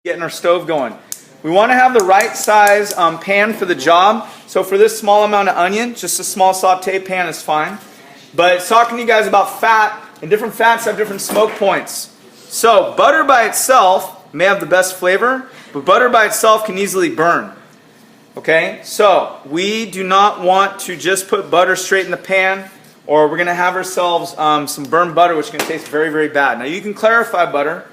getting our stove going. We want to have the right size pan for the job. So for this small amount of onion, just a small saute pan is fine. But it's talking to you guys about fat, and different fats have different smoke points. So butter by itself may have the best flavor, but butter by itself can easily burn. Okay, so we do not want to just put butter straight in the pan, or we're going to have ourselves some burned butter, which can taste very, very bad. Now you can clarify butter.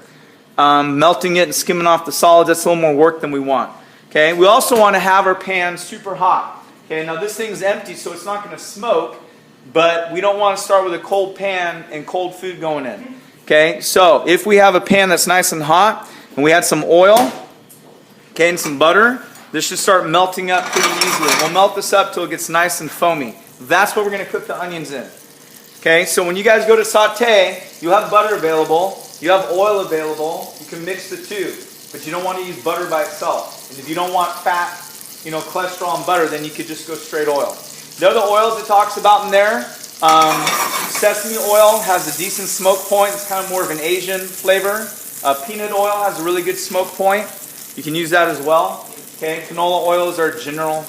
Melting it and skimming off the solids, that's a little more work than we want. Okay, we also want to have our pan super hot. Okay, now this thing's empty, so it's not going to smoke, but we don't want to start with a cold pan and cold food going in. Okay, so if we have a pan that's nice and hot, and we add some oil, okay, and some butter, this should start melting up pretty easily. We'll melt this up till it gets nice and foamy. That's what we're going to cook the onions in. Okay, so when you guys go to saute, you have butter available. You have oil available. You can mix the two, but you don't want to use butter by itself. And if you don't want fat, cholesterol and butter, then you could just go straight oil. The other oils it talks about in there, sesame oil has a decent smoke point. It's kind of more of an Asian flavor. Peanut oil has a really good smoke point. You can use that as well. Okay, canola oil is our general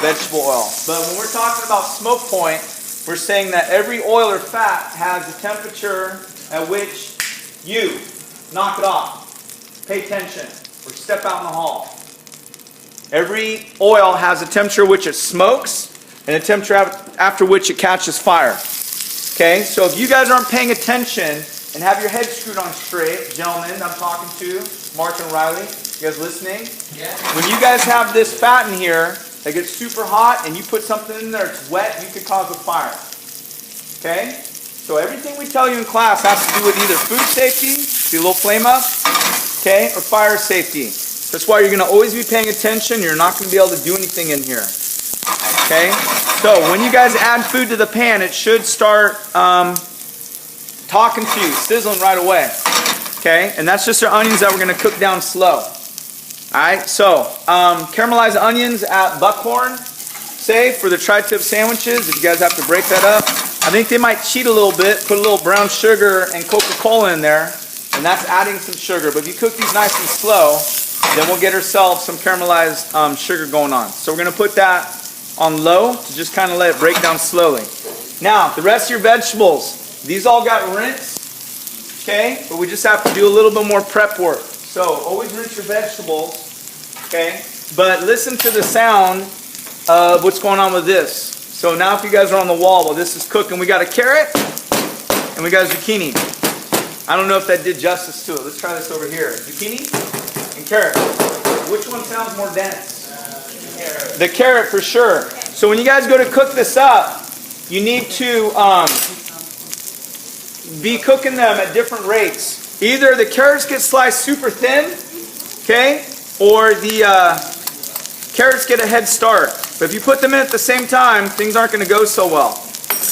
vegetable oil. But when we're talking about smoke point, we're saying that every oil or fat has a temperature at which you knock it off, pay attention, or step out in the hall. Every oil has a temperature at which it smokes and a temperature after which it catches fire. Okay, so if you guys aren't paying attention and have your head screwed on straight, gentlemen I'm talking to, Mark and Riley, you guys listening? Yeah. When you guys have this fat in here that gets super hot and you put something in there it's wet, you could cause a fire. Okay? So everything we tell you in class has to do with either food safety, see a little flame up, okay, or fire safety. That's why you're going to always be paying attention. You're not going to be able to do anything in here. Okay? So when you guys add food to the pan, it should start talking to you, sizzling right away. Okay? And that's just our onions that we're going to cook down slow. Alright? So, caramelized onions at Buckhorn, say, for the tri-tip sandwiches, if you guys have to break that up. I think they might cheat a little bit, put a little brown sugar and Coca-Cola in there, and that's adding some sugar. But if you cook these nice and slow, then we'll get ourselves some caramelized sugar going on. So we're going to put that on low to just kind of let it break down slowly. Now, the rest of your vegetables, these all got rinsed, okay? But we just have to do a little bit more prep work. So always rinse your vegetables, okay? But listen to the sound of what's going on with this. So now if you guys are on the wall while this is cooking, we got a carrot and we got a zucchini. I don't know if that did justice to it. Let's try this over here. Zucchini and carrot. Which one sounds more dense? The carrot for sure. So when you guys go to cook this up, you need to be cooking them at different rates. Either the carrots get sliced super thin, okay, or the carrots get a head start. But if you put them in at the same time, things aren't going to go so well.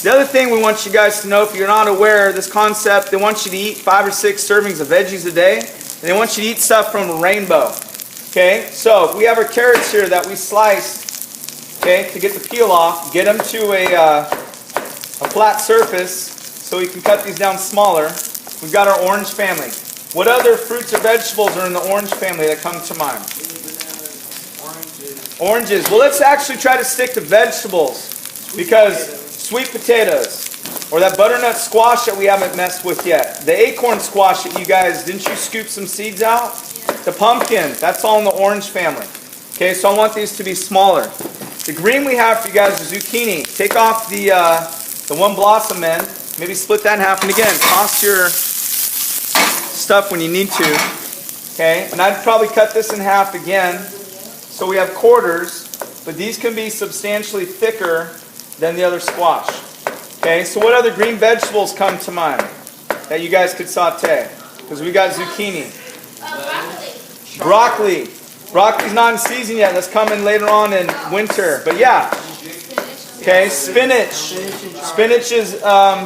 The other thing we want you guys to know, if you're not aware of this concept, they want you to eat 5 or 6 servings of veggies a day. And they want you to eat stuff from a rainbow. Okay, so if we have our carrots here that we sliced, okay, to get the peel off, get them to a flat surface so we can cut these down smaller. We've got our orange family. What other fruits or vegetables are in the orange family that come to mind? Oranges. Well, let's actually try to stick to vegetables, because sweet potatoes or that butternut squash that we haven't messed with yet, the acorn squash that you guys, didn't you scoop some seeds out? The pumpkin, that's all in the orange family. Okay, so I want these to be smaller. The green we have for you guys is zucchini. Take off the one blossom end, maybe split that in half, and again, toss your stuff when you need to. Okay, and I'd probably cut this in half again. So we have quarters, but these can be substantially thicker than the other squash. Okay, so what other green vegetables come to mind that you guys could saute? Because we got zucchini. Broccoli. Broccoli's not in season yet. That's coming later on in winter. But yeah. Okay, spinach. Spinach is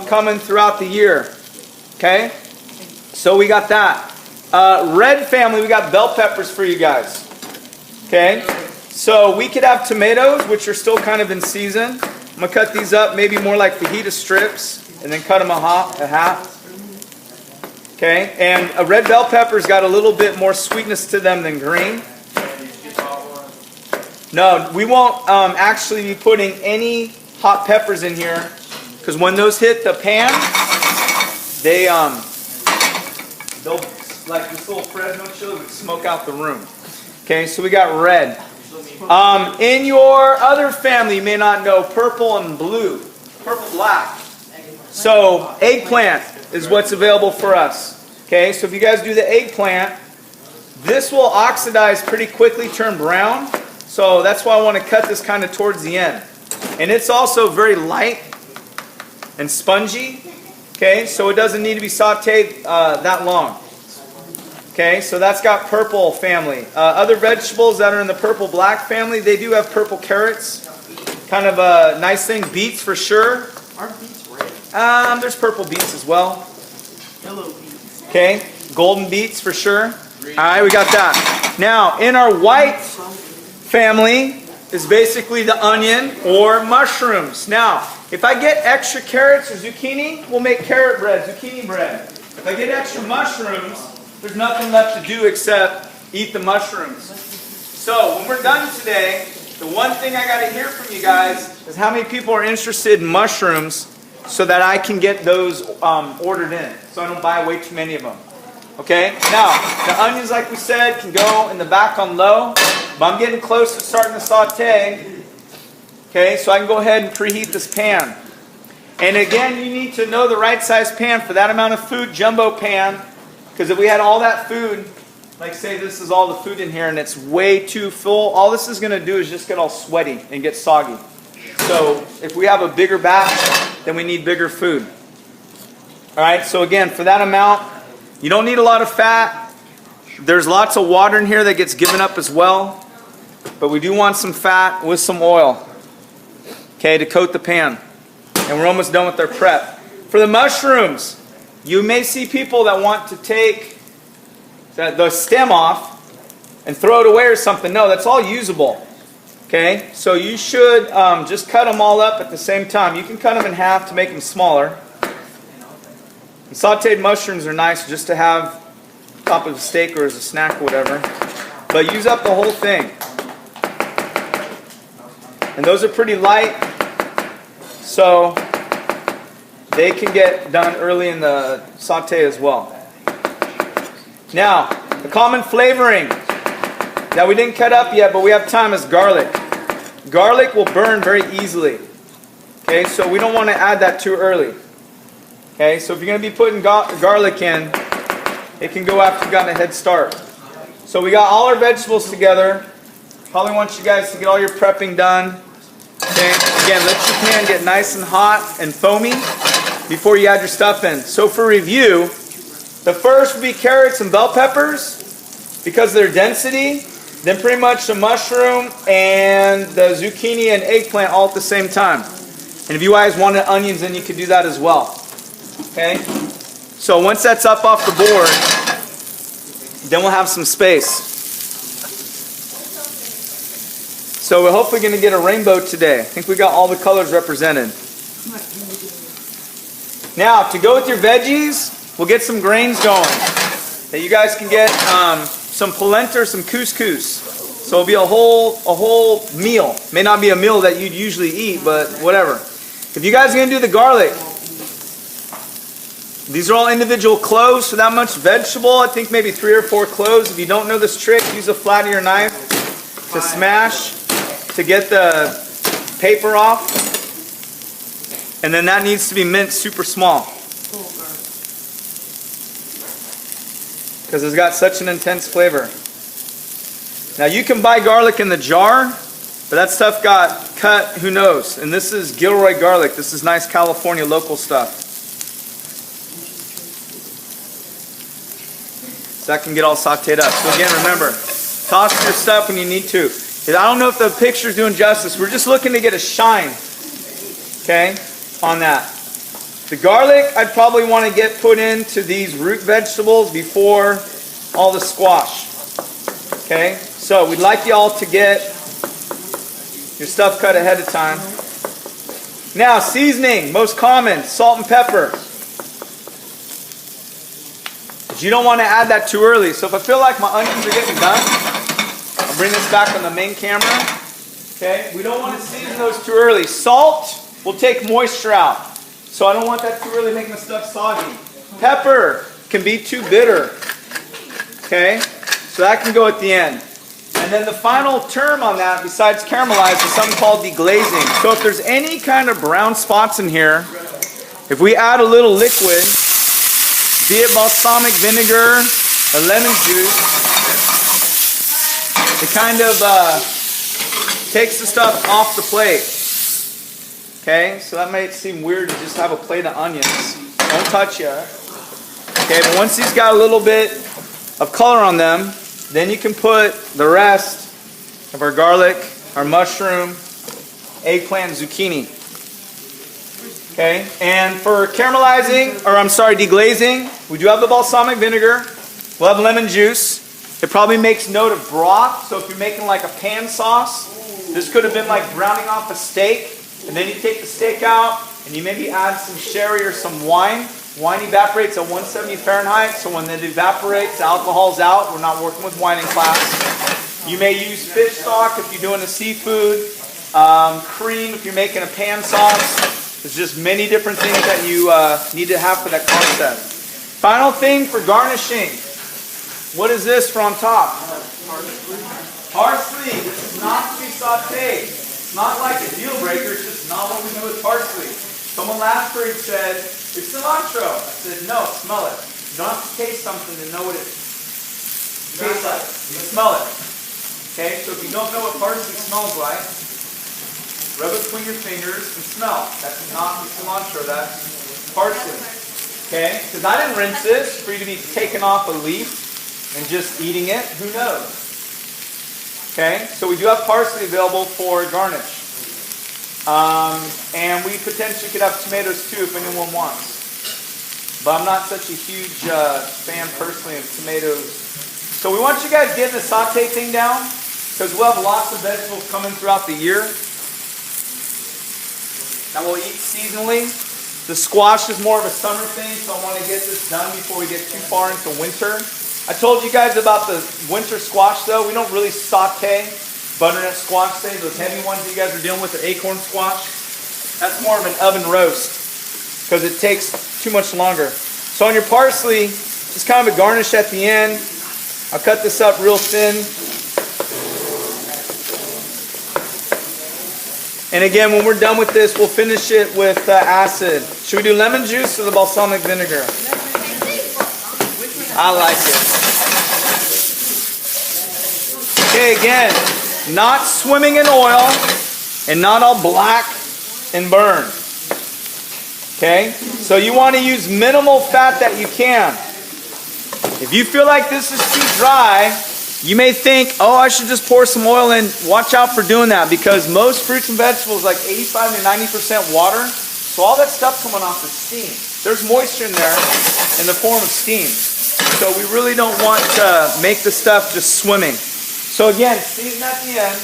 coming throughout the year. Okay, so we got that. Red family, we got bell peppers for you guys. Okay, so we could have tomatoes, which are still kind of in season. I'm going to cut these up maybe more like fajita strips and then cut them a half. Okay, and a red bell pepper's got a little bit more sweetness to them than green. No, we won't actually be putting any hot peppers in here, because when those hit the pan, they'll, like this little Fresno chili, would smoke out the room. Okay, so we got red. In your other family, you may not know purple and blue, purple black. So eggplant is what's available for us. Okay, so if you guys do the eggplant, this will oxidize pretty quickly, turn brown. So that's why I want to cut this kind of towards the end. And it's also very light and spongy. Okay, so it doesn't need to be sauteed that long. Okay, so that's got purple family. Other vegetables that are in the purple black family, they do have purple carrots. Kind of a nice thing. Beets for sure. Aren't beets red? There's purple beets as well. Yellow beets. Okay, golden beets for sure. Alright, we got that. Now, in our white family is basically the onion or mushrooms. Now, if I get extra carrots or zucchini, we'll make carrot bread, zucchini bread. If I get extra mushrooms, there's nothing left to do except eat the mushrooms. So, when we're done today, the one thing I got to hear from you guys is how many people are interested in mushrooms so that I can get those ordered in, so I don't buy way too many of them. Okay? Now, the onions, like we said, can go in the back on low, but I'm getting close to starting to saute. Okay, so I can go ahead and preheat this pan. And again, you need to know the right size pan for that amount of food, jumbo pan, because if we had all that food, like say this is all the food in here and it's way too full, all this is going to do is just get all sweaty and get soggy. So if we have a bigger batch, then we need bigger food. Alright, so again, for that amount, you don't need a lot of fat. There's lots of water in here that gets given up as well. But we do want some fat with some oil. Okay, to coat the pan. And we're almost done with our prep. For the mushrooms, you may see people that want to take the stem off and throw it away or something. No, that's all usable. Okay, so you should just cut them all up at the same time. You can cut them in half to make them smaller. And sauteed mushrooms are nice just to have on top of a steak or as a snack or whatever. But use up the whole thing. And those are pretty light, so they can get done early in the saute as well. Now, the common flavoring that we didn't cut up yet, but we have time, is garlic. Garlic will burn very easily. Okay, so we don't want to add that too early. Okay, so if you're going to be putting garlic in, it can go after you've gotten a head start. So we got all our vegetables together. Probably want you guys to get all your prepping done. Okay, again, let your pan get nice and hot and foamy before you add your stuff in. So for review, the first would be carrots and bell peppers because of their density. Then pretty much the mushroom and the zucchini and eggplant all at the same time. And if you guys wanted onions, then you could do that as well. Okay? So once that's up off the board, then we'll have some space. So we're hopefully going to get a rainbow today. I think we got all the colors represented. Now, to go with your veggies, we'll get some grains going. That you guys can get some polenta or some couscous. So it'll be a whole meal. May not be a meal that you'd usually eat, but whatever. If you guys are going to do the garlic, these are all individual cloves for that much vegetable. I think maybe 3 or 4 cloves. If you don't know this trick, use a flat of your knife to smash to get the paper off. And then that needs to be minced super small. Because it's got such an intense flavor. Now you can buy garlic in the jar, but that stuff got cut, who knows. And this is Gilroy garlic. This is nice California local stuff. So that can get all sauteed up. So again, remember, toss your stuff when you need to. I don't know if the picture's doing justice. We're just looking to get a shine, okay, on that. The garlic, I'd probably want to get put into these root vegetables before all the squash. Okay, so we'd like you all to get your stuff cut ahead of time. Now, seasoning, most common, salt and pepper. You don't want to add that too early. So if I feel like my onions are getting done, I'll bring this back on the main camera. Okay, we don't want to season those too early. Salt will take moisture out. So I don't want that too early, making the stuff soggy. Pepper can be too bitter. Okay, so that can go at the end. And then the final term on that, besides caramelized, is something called deglazing. So if there's any kind of brown spots in here, if we add a little liquid, be it balsamic vinegar or lemon juice, it kind of takes the stuff off the plate. Okay, so that might seem weird to just have a plate of onions. Don't touch it. Okay, but once these got a little bit of color on them, then you can put the rest of our garlic, our mushroom, eggplant, zucchini. Okay, and for caramelizing, or I'm sorry, deglazing, we do have the balsamic vinegar. We'll have lemon juice. It probably makes note of broth, so if you're making like a pan sauce, this could have been like browning off a steak, and then you take the steak out, and you maybe add some sherry or some wine. Wine evaporates at 170 Fahrenheit, so when it evaporates, the alcohol's out. We're not working with wine in class. You may use fish stock if you're doing a seafood, cream if you're making a pan sauce. There's just many different things that you need to have for that concept. Final thing for garnishing. What is this for on top? Parsley. This is not to be sauteed. It's not like a deal breaker. It's just not what we do with parsley. Someone last week said, it's cilantro. I said, no, smell it. You don't have to taste something to know what it tastes like. You smell it. Okay, so if you don't know what parsley smells like, rub it between your fingers and smell. That's not the cilantro, that's parsley. Okay, because I didn't rinse this for you to be taking off a leaf and just eating it. Who knows? Okay, so we do have parsley available for garnish. And we potentially could have tomatoes too if anyone wants. But I'm not such a huge fan personally of tomatoes. So we want you guys getting the saute thing down because we'll have lots of vegetables coming throughout the year that we'll eat seasonally. The squash is more of a summer thing, so I want to get this done before we get too far into winter. I told you guys about the winter squash though. We don't really saute butternut squash, say those heavy ones you guys are dealing with, the acorn squash. That's more of an oven roast because it takes too much longer. So on your parsley, just kind of a garnish at the end. I'll cut this up real thin. And again, when we're done with this, we'll finish it with acid. Should we do lemon juice or the balsamic vinegar? I like it. Okay, again, not swimming in oil and not all black and burned. Okay, so you want to use minimal fat that you can. If you feel like this is too dry, you may think, oh, I should just pour some oil in. Watch out for doing that because most fruits and vegetables like 85 to 90% water. So all that stuff coming off is steam. There's moisture in there in the form of steam. So we really don't want to make the stuff just swimming. So again, season at the end,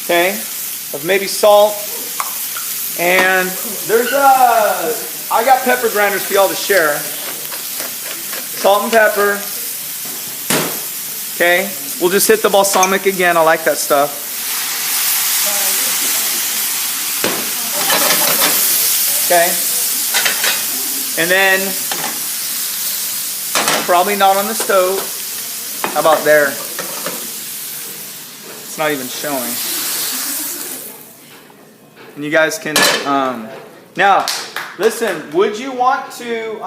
okay, of maybe salt. And there's I got pepper grinders for y'all to share. Salt and pepper. Okay, we'll just hit the balsamic again. I like that stuff. Okay, and then probably not on the stove. How about there? It's not even showing. And you guys can now listen. Would you want to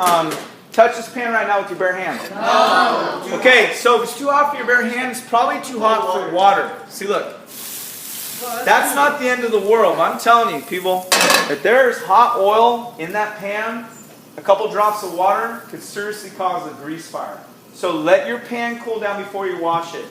touch this pan right now with your bare hands? No. Okay, so if it's too hot for your bare hands, it's probably too hot for water. See, look. That's not the end of the world. I'm telling you, people, if there's hot oil in that pan, a couple drops of water could seriously cause a grease fire. So let your pan cool down before you wash it.